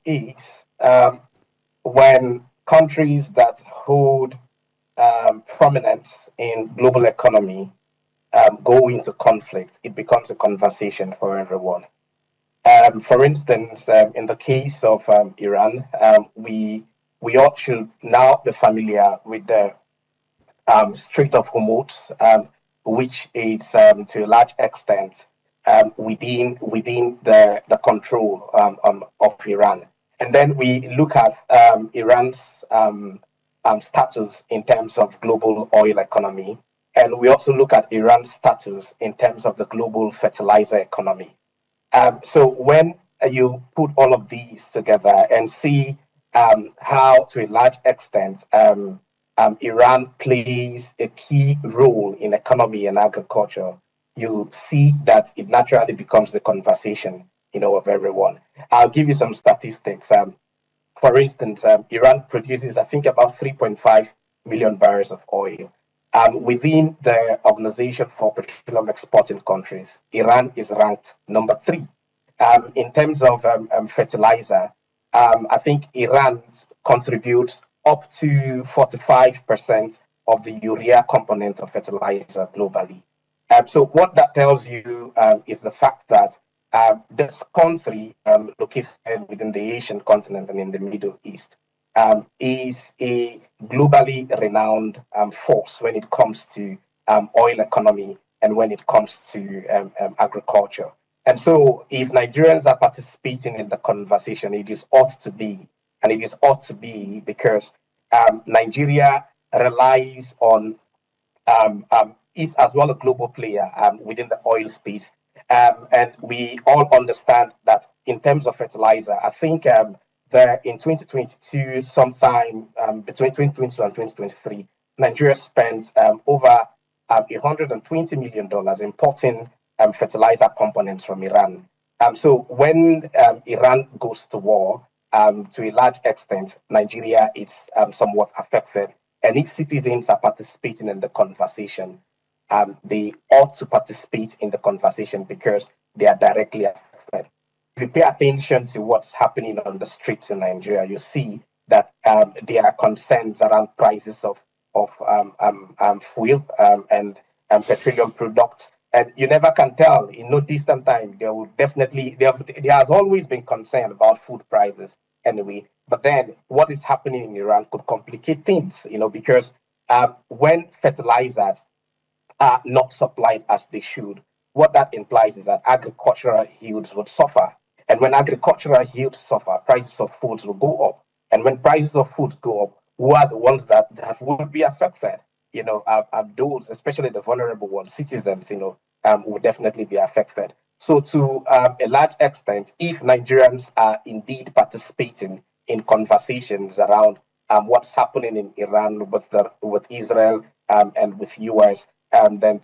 is when countries that hold prominence in global economy go into conflict, it becomes a conversation for everyone. For instance, in the case of Iran, we all should now be familiar with the Strait of Hormuz, which is to a large extent within the control of Iran. And then we look at Iran's status in terms of global oil economy, and we also look at Iran's status in terms of the global fertilizer economy. So when you put all of these together and see how, to a large extent, Iran plays a key role in economy and agriculture, you see that it naturally becomes the conversation, of everyone. I'll give you some statistics. For instance, Iran produces, I think, about 3.5 million barrels of oil. Within the Organization for Petroleum Exporting Countries, Iran is ranked number 3. In terms of fertilizer, I think Iran contributes up to 45% of the urea component of fertilizer globally. So what that tells you is the fact that this country, located within the Asian continent and in the Middle East, is a globally renowned force when it comes to oil economy and when it comes to agriculture. And so if Nigerians are participating in the conversation, it is ought to be, and it is ought to be because Nigeria relies on, is as well a global player within the oil space. And we all understand that in terms of fertilizer, I think that in 2022, sometime between 2022 and 2023, Nigeria spent over $120 million importing fertilizer components from Iran. So when Iran goes to war, to a large extent, Nigeria is somewhat affected. And if citizens are participating in the conversation, they ought to participate in the conversation because they are directly affected. If you pay attention to what's happening on the streets in Nigeria, you see that there are concerns around prices of fuel and petroleum products. And you never can tell. In no distant time, there has always been concern about food prices anyway. But then what is happening in Iran could complicate things, because when fertilizers are not supplied as they should, what that implies is that agricultural yields would suffer. And when agricultural yields suffer, prices of foods will go up. And when prices of foods go up, who are the ones that would be affected? Those, especially the vulnerable ones, citizens, will definitely be affected. So to a large extent, if Nigerians are indeed participating in conversations around what's happening in Iran with Israel and with US, then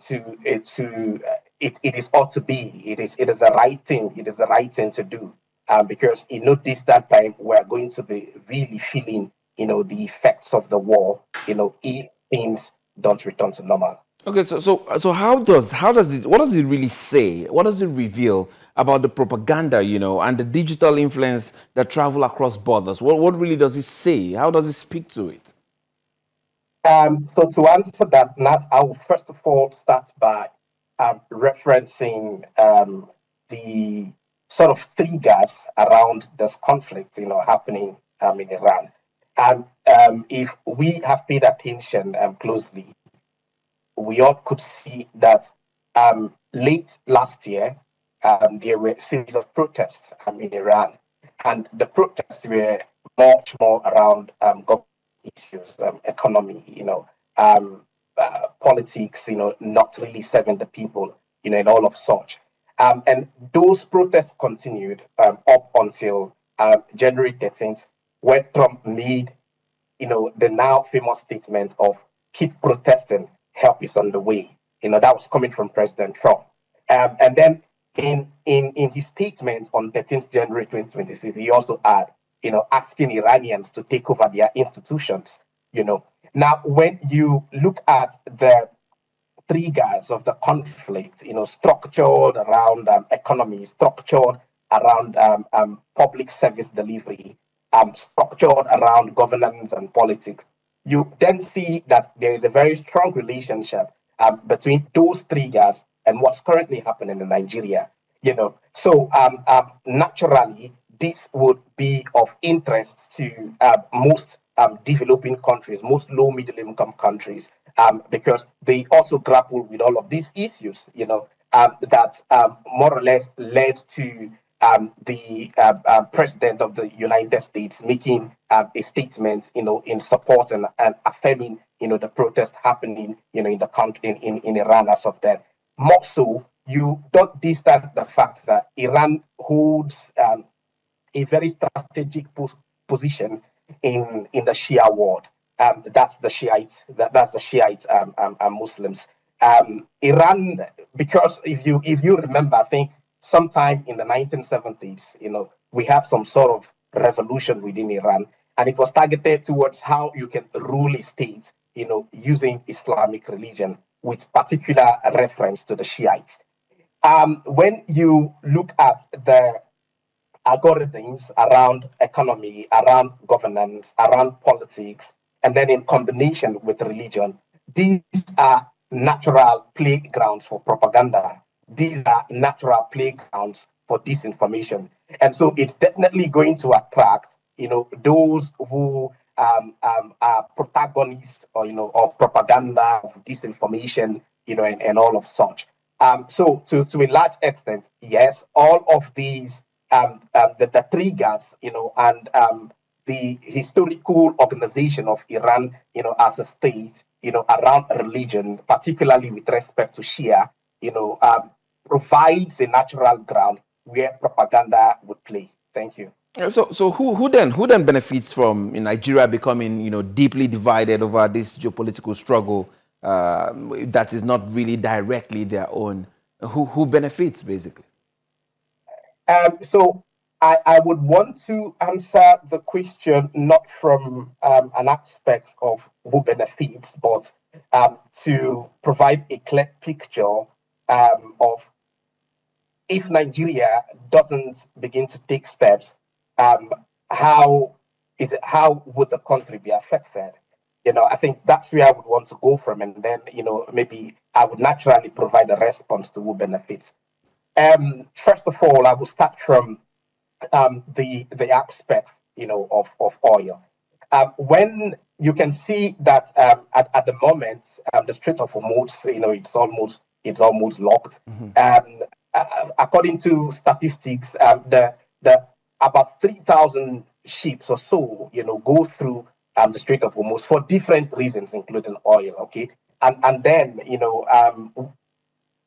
it is ought to be. It is the right thing. It is the right thing to do because in no distant time we're going to be really feeling the effects of the war. If things don't return to normal. Okay, so how does it, what does it really say? What does it reveal about the propaganda, and the digital influence that travel across borders? What really does it say? How does it speak to it? So to answer that, Nat, I will first of all start by referencing the sort of triggers around this conflict, happening in Iran. And if we have paid attention closely, we all could see that late last year, there were a series of protests in Iran. And the protests were much more around government issues, economy, politics, not really serving the people, and all of such. And those protests continued up until January 13th, when Trump made, the now famous statement of keep protesting, help is on the way. That was coming from President Trump. And then in his statement on 13th January 2026, he also had, asking Iranians to take over their institutions, Now, when you look at the triggers of the conflict, structured around economy, structured around public service delivery, structured around governance and politics, you then see that there is a very strong relationship between those triggers and what's currently happening in Nigeria. So naturally, this would be of interest to most developing countries, most low middle income countries, because they also grapple with all of these issues, that more or less led to the president of the United States making a statement, in support and affirming, the protest happening, in the country, in Iran as of then. More so, you don't distance the fact that Iran holds a very strategic position in the Shia world. That's the Shiites. That's the Shiite Muslims. Iran, because if you remember, I think sometime in the 1970s, we had some sort of revolution within Iran, and it was targeted towards how you can rule a state, using Islamic religion, with particular reference to the Shiites. When you look at the algorithms around economy, around governance, around politics, and then in combination with religion, these are natural playgrounds for propaganda. These are natural playgrounds for disinformation. And so it's definitely going to attract, those who are protagonists, or, of propaganda, of disinformation, and all of such. So to a large extent, yes, all of these the triggers, and the historical organization of Iran, as a state, around religion, particularly with respect to Shia, provides a natural ground where propaganda would play. Thank you. So who then benefits from Nigeria becoming deeply divided over this geopolitical struggle that is not really directly their own? Who benefits basically? So I would want to answer the question not from an aspect of who benefits, but to provide a clear picture of, if Nigeria doesn't begin to take steps, how would the country be affected? I think that's where I would want to go from, and then maybe I would naturally provide a response to who benefits. First of all, I will start from the aspect of oil. When you can see that at the moment the Strait of Hormuz, it's almost locked. According to statistics, the about 3,000 ships or so go through the Strait of Hormuz for different reasons, including oil. Okay, and then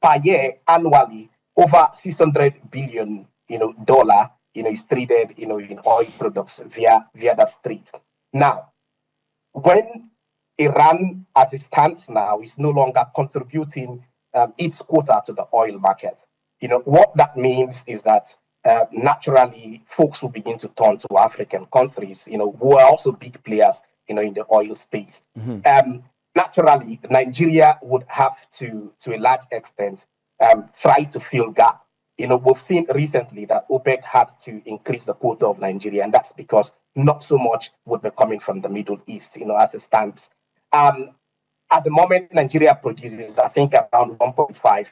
per year, annually, over 600 billion dollar is traded in oil products via that strait. Now, when Iran, as it stands now, is no longer contributing its quota to the oil market, what that means is that naturally folks will begin to turn to African countries, who are also big players, in the oil space. Naturally, Nigeria would have to a large extent, try to fill gap. We've seen recently that OPEC had to increase the quota of Nigeria, and that's because not so much would be coming from the Middle East, as it stands. At the moment, Nigeria produces, I think, around 1.5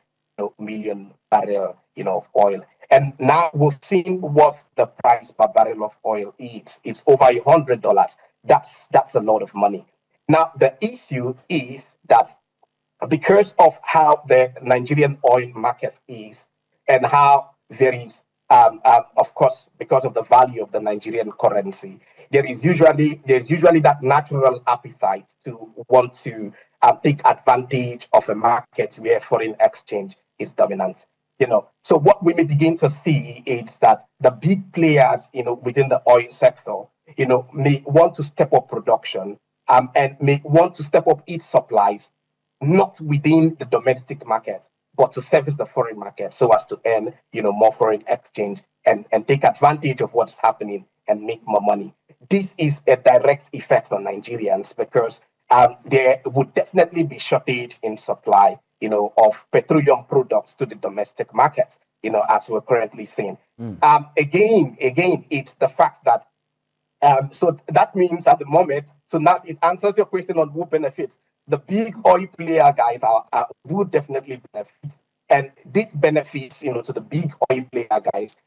million barrel, of oil. And now we've seen what the price per barrel of oil is. It's over $100. That's a lot of money. Now, the issue is that because of how the Nigerian oil market is, and how there is, of course, because of the value of the Nigerian currency, there's usually that natural appetite to want to take advantage of a market where foreign exchange is dominant. So what we may begin to see is that the big players, within the oil sector, may want to step up production, and may want to step up its supplies, not within the domestic market, but to service the foreign market, so as to earn, more foreign exchange, and take advantage of what's happening and make more money. This is a direct effect on Nigerians, because there would definitely be shortage in supply, of petroleum products to the domestic market, as we're currently seeing. Again, it's the fact that so that means at the moment, so now it answers your question on who benefits. The big oil player guys would definitely benefit, and this benefits, to the big oil player guys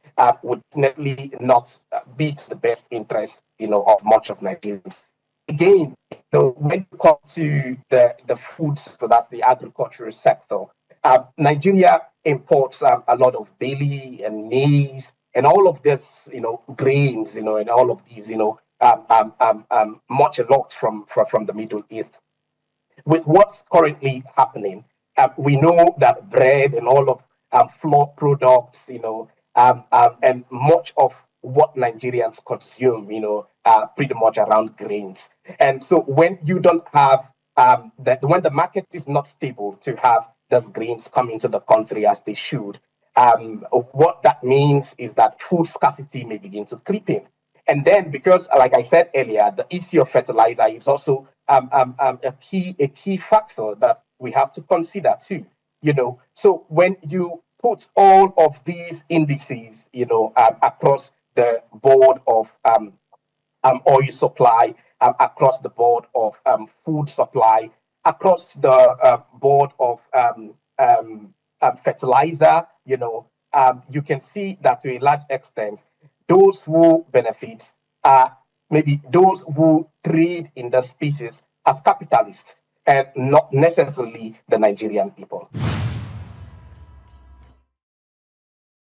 would definitely not be to the best interest, of much of Nigerians. Again, when you come to the food sector, that's the agricultural sector, Nigeria imports a lot of barley and maize and all of this, grains, and all of these, much a lot from the Middle East. With what's currently happening, we know that bread and all of flour products, and much of what Nigerians consume, pretty much around grains. And so when you don't have that, when the market is not stable to have those grains come into the country as they should, what that means is that food scarcity may begin to creep in. And then, because, like I said earlier, the issue of fertilizer is also a key factor that we have to consider too. So when you put all of these indices, across the board of oil supply, across the board of food supply, across the board of fertilizer, you can see that to a large extent, those who benefit are maybe those who trade in the species as capitalists and not necessarily the Nigerian people.